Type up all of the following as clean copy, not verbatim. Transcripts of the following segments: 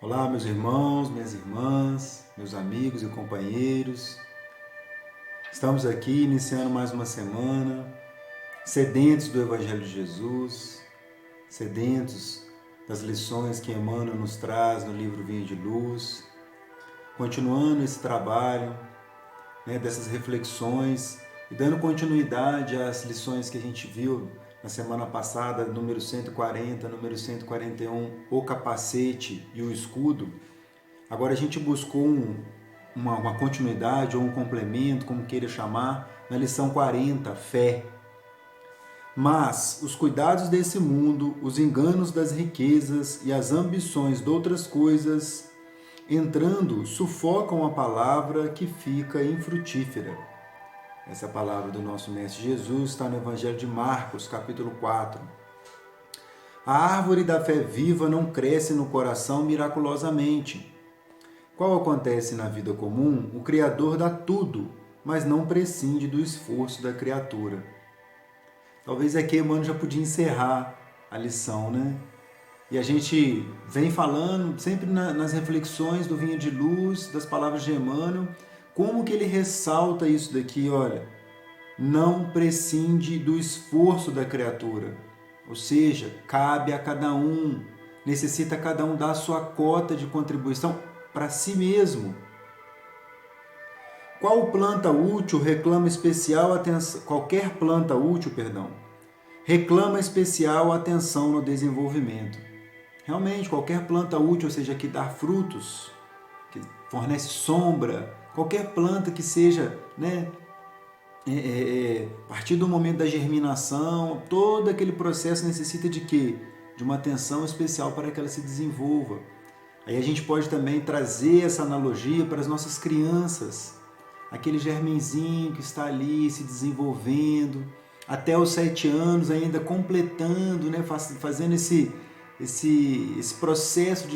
Olá, meus irmãos, minhas irmãs, meus amigos e companheiros. Estamos aqui iniciando mais uma semana, sedentos do Evangelho de Jesus, sedentos das lições que Emmanuel nos traz no livro Vinha de Luz, continuando esse trabalho, dessas reflexões e dando continuidade às lições que a gente viu na semana passada, número 140, número 141, o capacete e o escudo. Agora a gente buscou uma continuidade ou um complemento, como queira chamar, na lição 40, fé. Mas os cuidados desse mundo, os enganos das riquezas e as ambições de outras coisas, entrando, sufocam a palavra que fica infrutífera. Essa palavra do nosso Mestre Jesus está no Evangelho de Marcos, capítulo 4. A árvore da fé viva não cresce no coração miraculosamente. Qual acontece na vida comum, o Criador dá tudo, mas não prescinde do esforço da criatura. Talvez aqui Emmanuel já podia encerrar a lição, né? E a gente vem falando sempre nas reflexões do Vinha de Luz, das palavras de Emmanuel, como que ele ressalta isso daqui, olha, não prescinde do esforço da criatura. Ou seja, cabe a cada um, necessita cada um dar a sua cota de contribuição para si mesmo. Qualquer planta útil reclama especial atenção no desenvolvimento. Realmente, qualquer planta útil, ou seja, que dá frutos, que fornece sombra, qualquer planta que seja, a partir do momento da germinação, todo aquele processo necessita de quê? De uma atenção especial para que ela se desenvolva. Aí a gente pode também trazer essa analogia para as nossas crianças, aquele germenzinho que está ali se desenvolvendo, até os 7 anos ainda completando, fazendo esse processo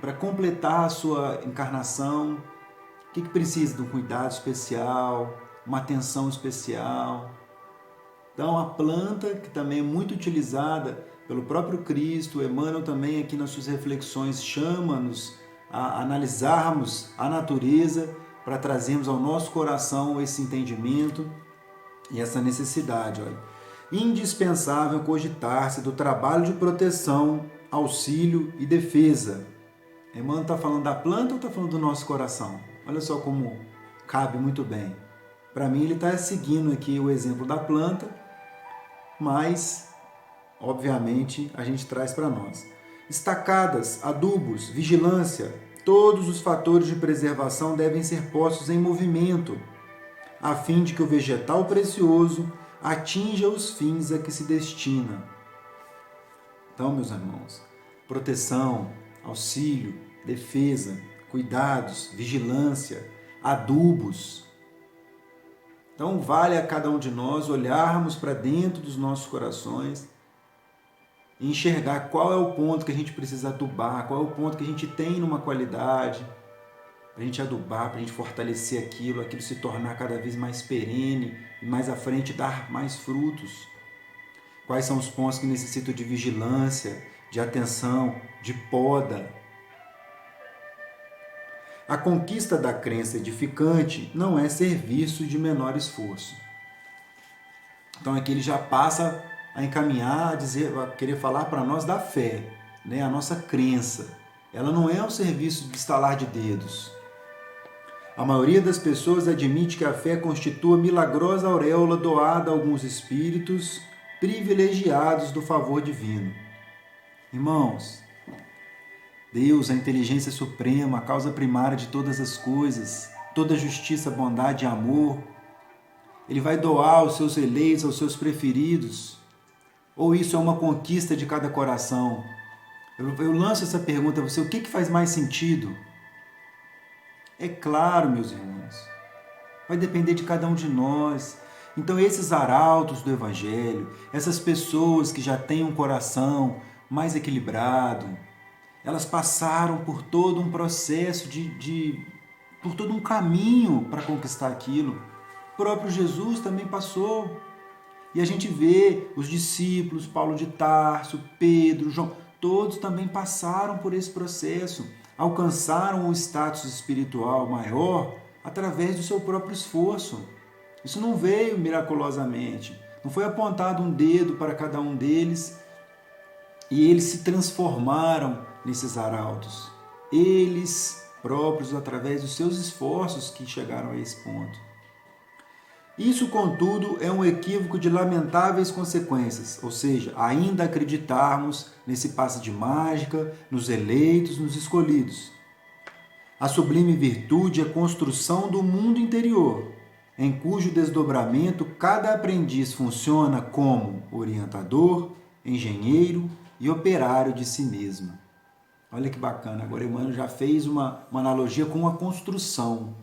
para completar a sua encarnação. O que precisa? De um cuidado especial, uma atenção especial. Então, a planta, que também é muito utilizada pelo próprio Cristo, Emmanuel também aqui nas suas reflexões chama-nos a analisarmos a natureza para trazermos ao nosso coração esse entendimento e essa necessidade. Olha. Indispensável cogitar-se do trabalho de proteção, auxílio e defesa. Emmanuel está falando da planta ou está falando do nosso coração? Olha só como cabe muito bem. Para mim, ele está seguindo aqui o exemplo da planta, mas, obviamente, a gente traz para nós. Estacadas, adubos, vigilância, todos os fatores de preservação devem ser postos em movimento, a fim de que o vegetal precioso atinja os fins a que se destina. Então, meus irmãos, proteção, auxílio, defesa, cuidados, vigilância, adubos. Então, vale a cada um de nós olharmos para dentro dos nossos corações e enxergar qual é o ponto que a gente precisa adubar, qual é o ponto que a gente tem numa qualidade, para a gente adubar, para a gente fortalecer aquilo se tornar cada vez mais perene e mais à frente dar mais frutos. Quais são os pontos que necessitam de vigilância, de atenção, de poda. A conquista da crença edificante não é serviço de menor esforço. Então aqui ele já passa a encaminhar, a querer falar para nós da fé, a nossa crença. Ela não é um serviço de estalar de dedos. A maioria das pessoas admite que a fé constitua milagrosa auréola doada a alguns espíritos privilegiados do favor divino. Irmãos, Deus, a inteligência suprema, a causa primária de todas as coisas, toda justiça, bondade e amor, Ele vai doar aos seus eleitos, aos seus preferidos? Ou isso é uma conquista de cada coração? Eu lanço essa pergunta a você, o que faz mais sentido? É claro, meus irmãos, vai depender de cada um de nós. Então esses arautos do Evangelho, essas pessoas que já têm um coração mais equilibrado, elas passaram por todo um processo por todo um caminho para conquistar aquilo. O próprio Jesus também passou. E a gente vê os discípulos, Paulo de Tarso, Pedro, João, todos também passaram por esse processo, alcançaram o status espiritual maior através do seu próprio esforço. Isso não veio miraculosamente, não foi apontado um dedo para cada um deles e eles se transformaram nesses arautos. Eles próprios, através dos seus esforços, que chegaram a esse ponto. Isso, contudo, é um equívoco de lamentáveis consequências, ou seja, ainda acreditarmos nesse passe de mágica, nos eleitos, nos escolhidos. A sublime virtude é a construção do mundo interior, em cujo desdobramento cada aprendiz funciona como orientador, engenheiro e operário de si mesmo. Olha que bacana, agora Emmanuel já fez uma analogia com a construção.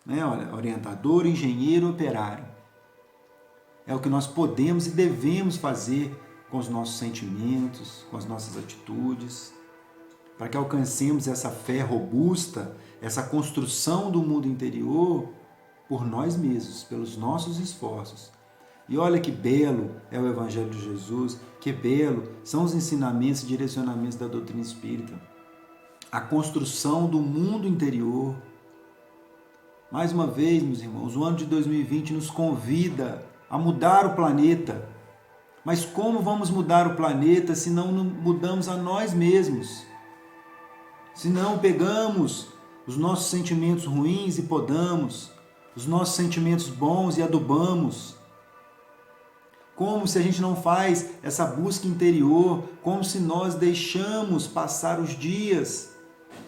Né? Olha, orientador, engenheiro, operário. É o que nós podemos e devemos fazer com os nossos sentimentos, com as nossas atitudes, para que alcancemos essa fé robusta, essa construção do mundo interior por nós mesmos, pelos nossos esforços. E olha que belo é o Evangelho de Jesus, que belo são os ensinamentos e direcionamentos da doutrina espírita. A construção do mundo interior. Mais uma vez, meus irmãos, o ano de 2020 nos convida a mudar o planeta. Mas como vamos mudar o planeta se não mudamos a nós mesmos? Se não pegamos os nossos sentimentos ruins e podamos, os nossos sentimentos bons e adubamos? Como se a gente não faz essa busca interior, como se nós deixamos passar os dias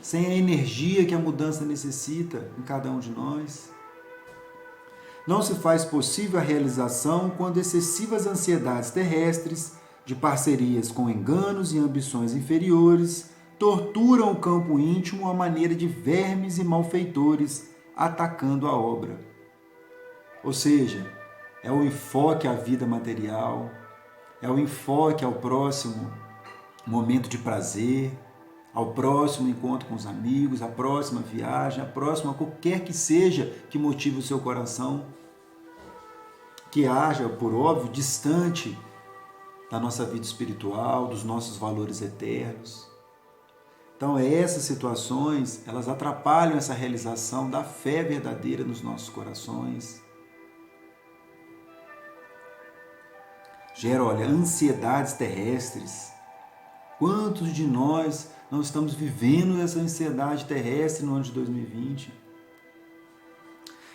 sem a energia que a mudança necessita em cada um de nós? Não se faz possível a realização quando excessivas ansiedades terrestres, de parcerias com enganos e ambições inferiores, torturam o campo íntimo à maneira de vermes e malfeitores atacando a obra. Ou seja, é o enfoque à vida material, é o enfoque ao próximo momento de prazer, ao próximo encontro com os amigos, à próxima viagem, à próxima qualquer que seja que motive o seu coração, que haja, por óbvio, distante da nossa vida espiritual, dos nossos valores eternos. Então, essas situações, elas atrapalham essa realização da fé verdadeira nos nossos corações. Gera, olha, ansiedades terrestres. Quantos de nós não estamos vivendo essa ansiedade terrestre no ano de 2020?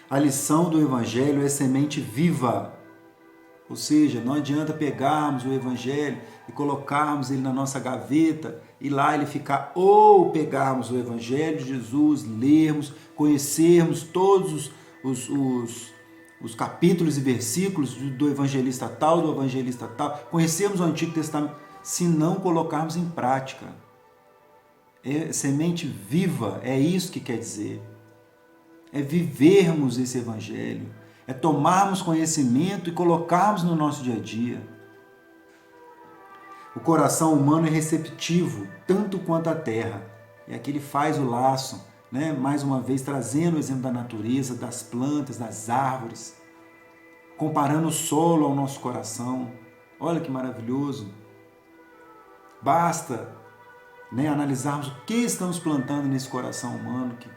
A lição do Evangelho é semente viva. Ou seja, não adianta pegarmos o Evangelho e colocarmos ele na nossa gaveta e lá ele ficar, ou pegarmos o Evangelho de Jesus, lermos, conhecermos todos os capítulos e versículos do evangelista tal, do evangelista tal, conhecermos o Antigo Testamento, se não colocarmos em prática. É semente viva, é isso que quer dizer. É vivermos esse Evangelho, é tomarmos conhecimento e colocarmos no nosso dia a dia. O coração humano é receptivo, tanto quanto a terra. É aqui ele faz o laço, né? Mais uma vez trazendo o exemplo da natureza, das plantas, das árvores, comparando o solo ao nosso coração. Olha que maravilhoso. Basta, né, analisarmos o que estamos plantando nesse coração humano, que,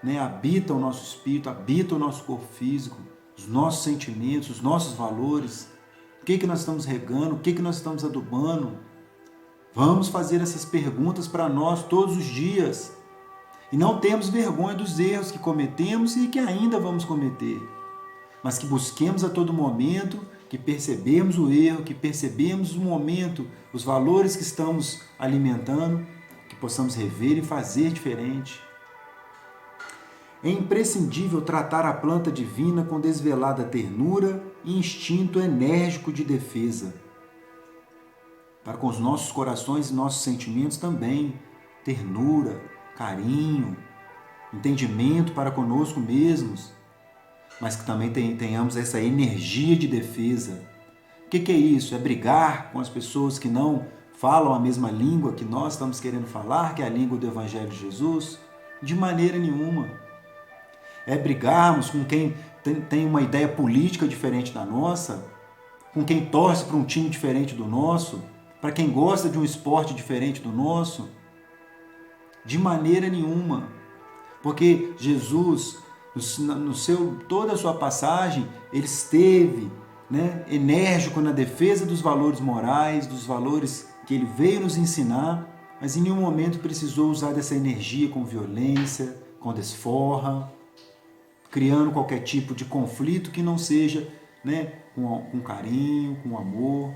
né, habita o nosso espírito, habita o nosso corpo físico, os nossos sentimentos, os nossos valores. O que nós estamos regando, o que nós estamos adubando. Vamos fazer essas perguntas para nós todos os dias. E não temos vergonha dos erros que cometemos e que ainda vamos cometer. Mas que busquemos a todo momento, que percebemos o erro, que percebemos o momento, os valores que estamos alimentando, que possamos rever e fazer diferente. É imprescindível tratar a planta divina com desvelada ternura e instinto enérgico de defesa. Para com os nossos corações e nossos sentimentos também, ternura, carinho, entendimento para conosco mesmos, mas que também tenhamos essa energia de defesa. O que é isso? É brigar com as pessoas que não falam a mesma língua que nós estamos querendo falar, que é a língua do Evangelho de Jesus? De maneira nenhuma. É brigarmos com quem tem uma ideia política diferente da nossa, com quem torce para um time diferente do nosso, para quem gosta de um esporte diferente do nosso? De maneira nenhuma. Porque Jesus, toda a sua passagem, ele esteve, enérgico na defesa dos valores morais, dos valores que ele veio nos ensinar, mas em nenhum momento precisou usar dessa energia com violência, com desforra, criando qualquer tipo de conflito que não seja com carinho, com amor.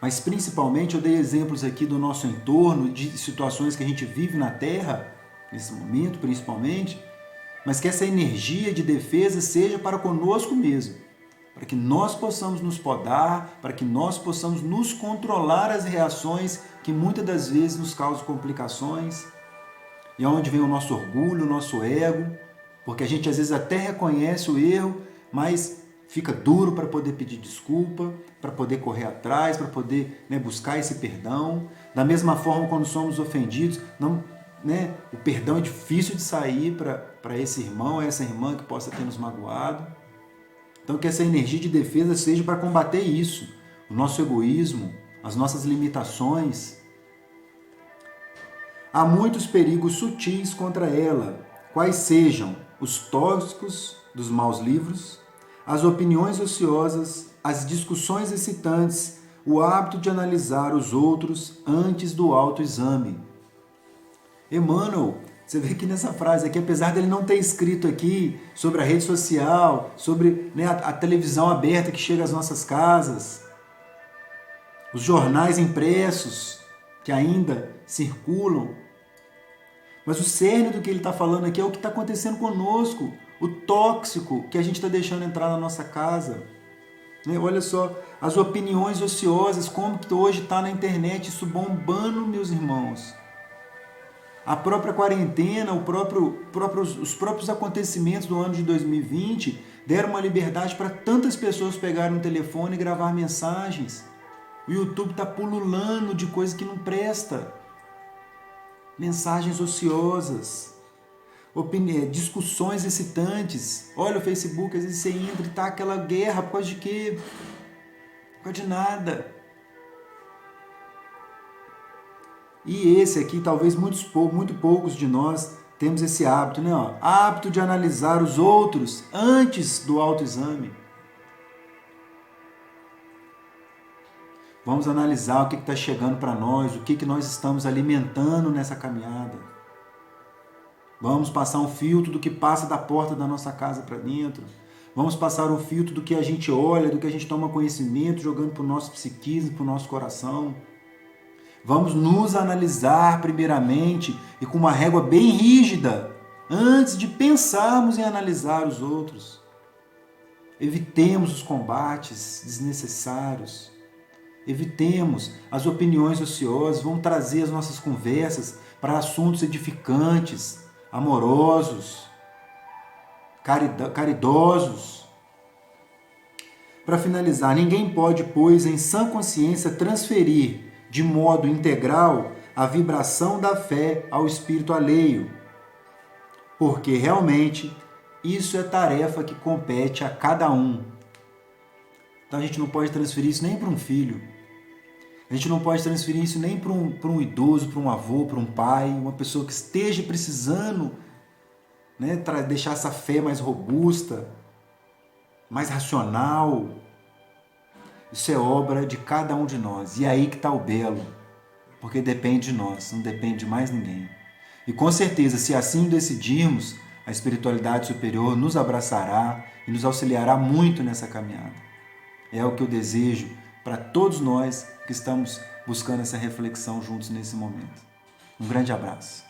Mas principalmente eu dei exemplos aqui do nosso entorno, de situações que a gente vive na Terra, nesse momento principalmente, mas que essa energia de defesa seja para conosco mesmo, para que nós possamos nos podar, para que nós possamos nos controlar as reações que muitas das vezes nos causam complicações, e onde vem o nosso orgulho, o nosso ego, porque a gente às vezes até reconhece o erro, mas fica duro para poder pedir desculpa, para poder correr atrás, para poder buscar esse perdão. Da mesma forma, quando somos ofendidos, o perdão é difícil de sair para esse irmão, essa irmã que possa ter nos magoado. Então, que essa energia de defesa seja para combater isso, o nosso egoísmo, as nossas limitações. Há muitos perigos sutis contra ela, quais sejam os tóxicos dos maus livros, as opiniões ociosas, as discussões excitantes, o hábito de analisar os outros antes do autoexame. Emmanuel, você vê que nessa frase aqui, apesar dele não ter escrito aqui sobre a rede social, sobre a televisão aberta que chega às nossas casas, os jornais impressos que ainda circulam, mas o cerne do que ele está falando aqui é o que está acontecendo conosco, o tóxico que a gente está deixando entrar na nossa casa. Olha só, as opiniões ociosas, como que hoje está na internet, isso bombando, meus irmãos. A própria quarentena, os próprios acontecimentos do ano de 2020 deram uma liberdade para tantas pessoas pegarem um telefone e gravar mensagens. O YouTube está pululando de coisa que não presta. Mensagens ociosas, discussões excitantes. Olha o Facebook, às vezes você entra e está aquela guerra, por causa de quê? Por causa de nada. E esse aqui, talvez muito poucos de nós temos esse hábito, hábito de analisar os outros antes do autoexame. Vamos analisar o que está chegando para nós, o que nós estamos alimentando nessa caminhada. Vamos passar um filtro do que passa da porta da nossa casa para dentro. Vamos passar um filtro do que a gente olha, do que a gente toma conhecimento, jogando para o nosso psiquismo, para o nosso coração. Vamos nos analisar primeiramente e com uma régua bem rígida, antes de pensarmos em analisar os outros. Evitemos os combates desnecessários. Evitemos as opiniões ociosas. Vamos trazer as nossas conversas para assuntos edificantes, amorosos, caridosos. Para finalizar, ninguém pode, pois, em sã consciência, transferir de modo integral a vibração da fé ao espírito alheio, porque realmente isso é tarefa que compete a cada um. Então a gente não pode transferir isso nem para um filho, a gente não pode transferir isso nem para um idoso, para um avô, para um pai, uma pessoa que esteja precisando deixar essa fé mais robusta, mais racional. Isso é obra de cada um de nós. E é aí que está o belo. Porque depende de nós, não depende de mais ninguém. E com certeza, se assim decidirmos, a espiritualidade superior nos abraçará e nos auxiliará muito nessa caminhada. É o que eu desejo para todos nós que estamos buscando essa reflexão juntos nesse momento. Um grande abraço.